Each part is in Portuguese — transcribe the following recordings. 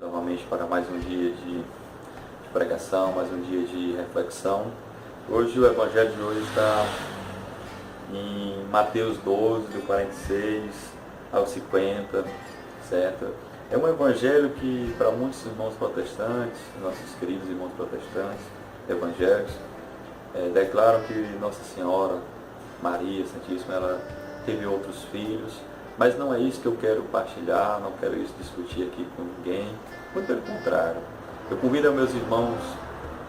Novamente para mais um dia de pregação, mais um dia de reflexão. Hoje o Evangelho de hoje está em Mateus 12, do 46 ao 50, certo? É um Evangelho que para muitos irmãos protestantes, nossos queridos irmãos protestantes, evangélicos, declaram que Nossa Senhora, Maria Santíssima, ela teve outros filhos, mas não é isso que eu quero partilhar, não quero isso discutir aqui com ninguém, muito pelo contrário. Eu convido meus irmãos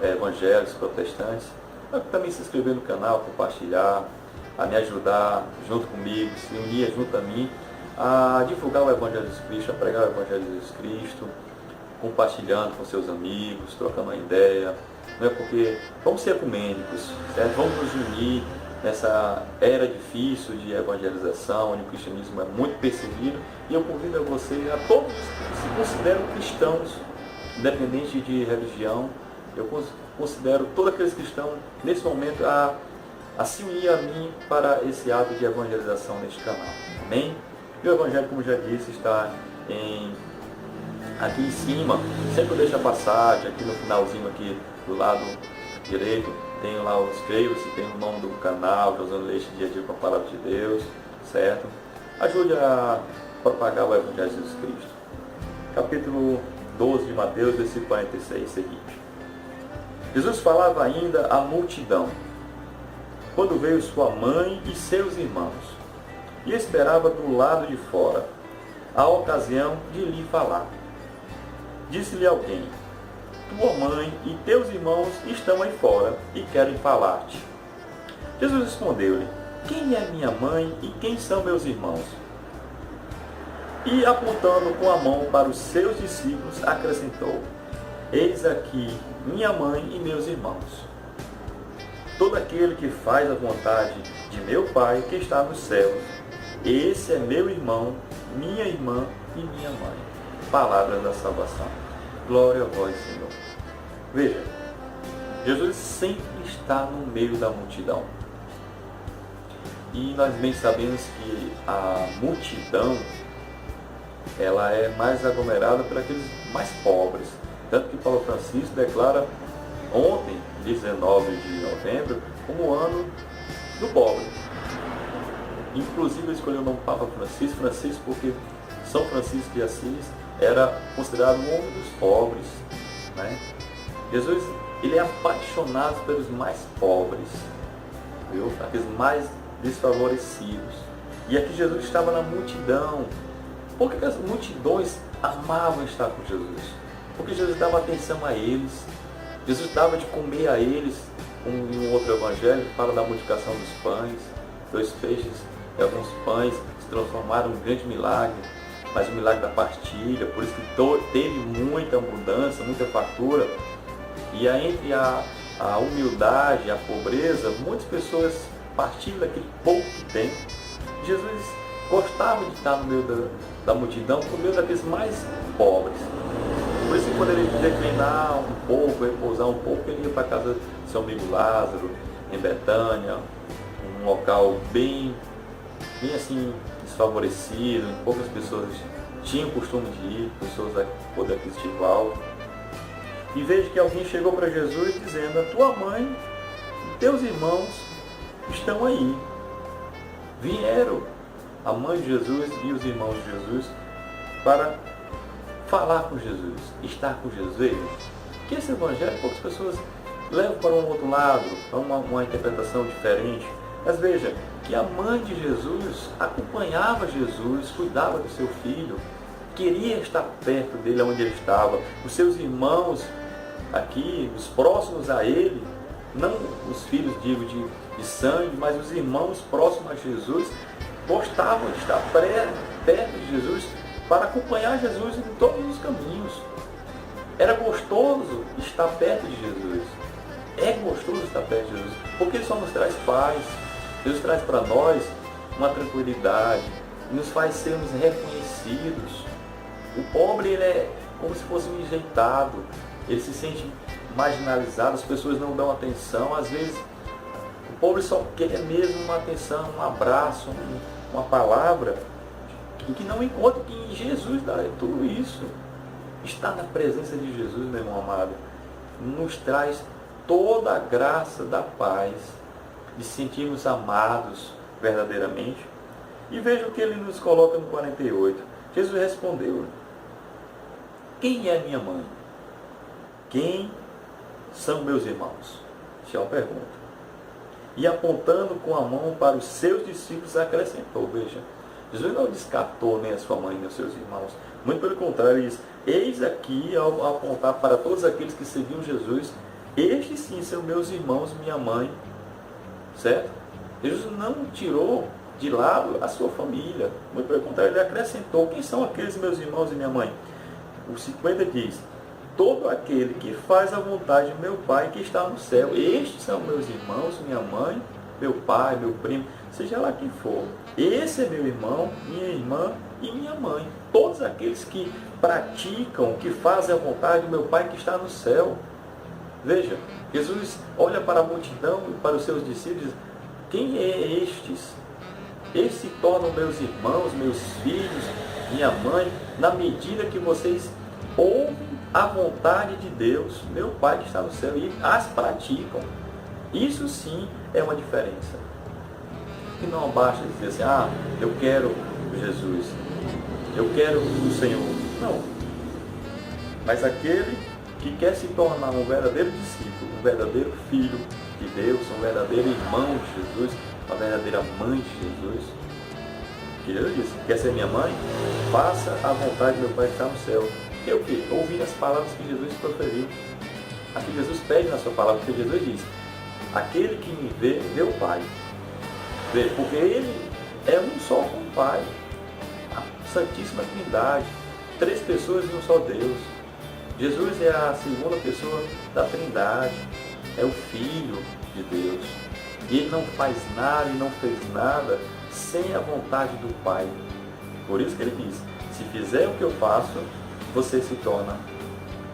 evangélicos, protestantes, a também se inscrever no canal, compartilhar, a me ajudar junto comigo, se unir junto a mim, a divulgar o Evangelho de Jesus Cristo, a pregar o Evangelho de Jesus Cristo, compartilhando com seus amigos, trocando uma ideia, não é? Porque vamos ser ecumênicos, certo? Vamos nos unir nessa era difícil de evangelização, onde o cristianismo é muito perseguido, e eu convido a você, a todos que se consideram cristãos, independente de religião, eu considero todos aqueles cristãos, nesse momento, a se unir a mim para esse ato de evangelização neste canal. Amém? E o Evangelho, como já disse, está aqui em cima, sempre deixa a passagem, aqui no finalzinho, aqui do lado direito, tem lá os inscreva-se, tem o nome do canal, Josando Leite Dia a Dia com a Palavra de Deus, certo? Ajude a propagar o Evangelho de Jesus Cristo. Capítulo 12 de Mateus, versículo 46, seguinte. Jesus falava ainda à multidão, quando veio sua mãe e seus irmãos, e esperava do lado de fora, a ocasião de lhe falar. Disse-lhe alguém: tua mãe e teus irmãos estão aí fora e querem falar-te. Jesus respondeu-lhe: quem é minha mãe e quem são meus irmãos? E apontando com a mão para os seus discípulos, acrescentou: eis aqui minha mãe e meus irmãos. Todo aquele que faz a vontade de meu Pai que está nos céus, esse é meu irmão, minha irmã e minha mãe. Palavras da salvação. Glória a vós, Senhor. Veja, Jesus sempre está no meio da multidão. E nós bem sabemos que a multidão, ela é mais aglomerada por aqueles mais pobres. Tanto que Paulo Francisco declara ontem, 19 de novembro, como o ano do pobre. Inclusive ele escolheu o nome Papa Francisco porque São Francisco de Assis era considerado um homem dos pobres, né? Jesus, ele é apaixonado pelos mais pobres, viu? Aqueles mais desfavorecidos. E aqui Jesus estava na multidão. Por que as multidões amavam estar com Jesus? Porque Jesus dava atenção a eles. Jesus dava de comer a eles. Como em um outro evangelho, fala da multiplicação dos pães, 2 peixes e alguns pães se transformaram em um grande milagre. Mas o milagre da partilha, por isso que teve muita abundância, muita fartura. E aí, entre a humildade e a pobreza, muitas pessoas partilham daquele pouco que tem. Jesus gostava de estar no meio da multidão, no meio daqueles mais pobres. Por isso que quando ele declinar um pouco, repousar um pouco, ele ia para a casa de seu amigo Lázaro, em Betânia, um local bem assim desfavorecido, poucas pessoas tinham costume de ir, pessoas da poder aquisitivo. E veja que alguém chegou para Jesus dizendo: a tua mãe e teus irmãos estão aí. Vieram a mãe de Jesus e os irmãos de Jesus para falar com Jesus, estar com Jesus. Veja que esse evangelho poucas pessoas levam para um outro lado, para uma interpretação diferente. Mas veja que a mãe de Jesus acompanhava Jesus, cuidava do seu filho, queria estar perto dele onde ele estava. Os seus irmãos aqui, os próximos a ele, não os filhos, digo, de sangue, mas os irmãos próximos a Jesus, gostavam de estar perto de Jesus para acompanhar Jesus em todos os caminhos. Era gostoso estar perto de Jesus. É gostoso estar perto de Jesus, porque Ele só nos traz paz. Deus traz para nós uma tranquilidade, nos faz sermos reconhecidos. O pobre, ele é como se fosse um enjeitado, ele se sente marginalizado, as pessoas não dão atenção. Às vezes, o pobre só quer mesmo uma atenção, um abraço, uma palavra, e que não encontra que em Jesus dá tudo isso. Estar na presença de Jesus, meu irmão amado, nos traz toda a graça da paz, de sentirmos amados verdadeiramente. E veja o que ele nos coloca no 48. Jesus respondeu: quem é minha mãe? Quem são meus irmãos? Isso é uma pergunta. E apontando com a mão para os seus discípulos, acrescentou. Veja, Jesus não descartou nem a sua mãe nem os seus irmãos. Muito pelo contrário, ele diz: eis aqui, ao apontar para todos aqueles que seguiam Jesus, estes sim são meus irmãos, minha mãe. Certo? Jesus não tirou de lado a sua família. Muito pelo contrário, ele acrescentou: quem são aqueles meus irmãos e minha mãe? O 50 diz: todo aquele que faz a vontade do meu Pai que está no céu. Estes são meus irmãos, minha mãe, meu pai, meu primo, seja lá quem for. Esse é meu irmão, minha irmã e minha mãe. Todos aqueles que praticam, que fazem a vontade do meu Pai que está no céu. Veja, Jesus olha para a multidão e para os seus discípulos e diz: quem é estes? Eles se tornam meus irmãos, meus filhos, minha mãe, na medida que vocês ouvem a vontade de Deus, meu Pai que está no céu, e as praticam. Isso sim é uma diferença. E não basta dizer assim: ah, eu quero Jesus, eu quero o Senhor. Não. Mas aquele que quer se tornar um verdadeiro discípulo, um verdadeiro filho de Deus, um verdadeiro irmão de Jesus, uma verdadeira mãe de Jesus, que Jesus disse: quer ser minha mãe? Faça a vontade do meu Pai que está no céu. Que é o quê? Ouvir as palavras que Jesus proferiu. Aqui Jesus pede na sua palavra, porque Jesus diz: aquele que me vê, vê o Pai. Vê, porque ele é um só com o Pai. A Santíssima Trindade. 3 pessoas e um só Deus. Jesus é a segunda pessoa da Trindade. É o Filho de Deus. E ele não faz nada e não fez nada sem a vontade do Pai. Por isso que ele diz: se fizer o que eu faço, você se torna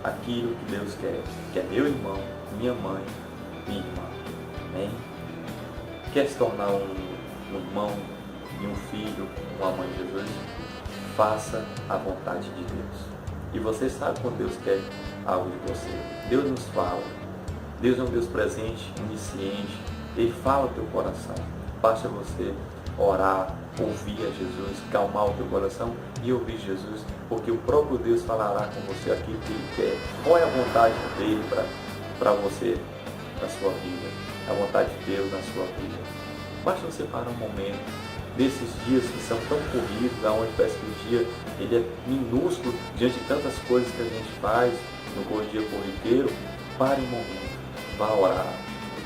aquilo que Deus quer, que é meu irmão, minha mãe, minha irmã. Amém? Quer se tornar um irmão e um filho, uma mãe de Jesus? Faça a vontade de Deus. E você sabe quando Deus quer algo de você. Deus nos fala. Deus é um Deus presente, onisciente. Ele fala o teu coração. Basta você orar, ouvir a Jesus, calmar o teu coração e ouvir Jesus, porque o próprio Deus falará com você aquilo que Ele quer. Qual é a vontade dEle para você, na sua vida? A vontade de Deus na sua vida. Basta você parar um momento desses dias que são tão corridos, onde parece que o dia ele é minúsculo diante de tantas coisas que a gente faz no dia corriqueiro. Pare um momento, vá orar,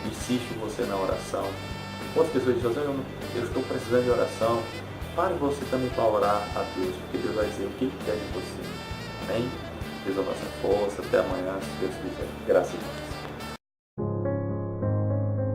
insiste você na oração. Quantas pessoas dizem assim: eu estou precisando de oração? Pare você também para orar a Deus, porque Deus vai dizer o que Ele quer de você. Amém? Deus a nossa força. Até amanhã, se Deus quiser. Graças a Deus.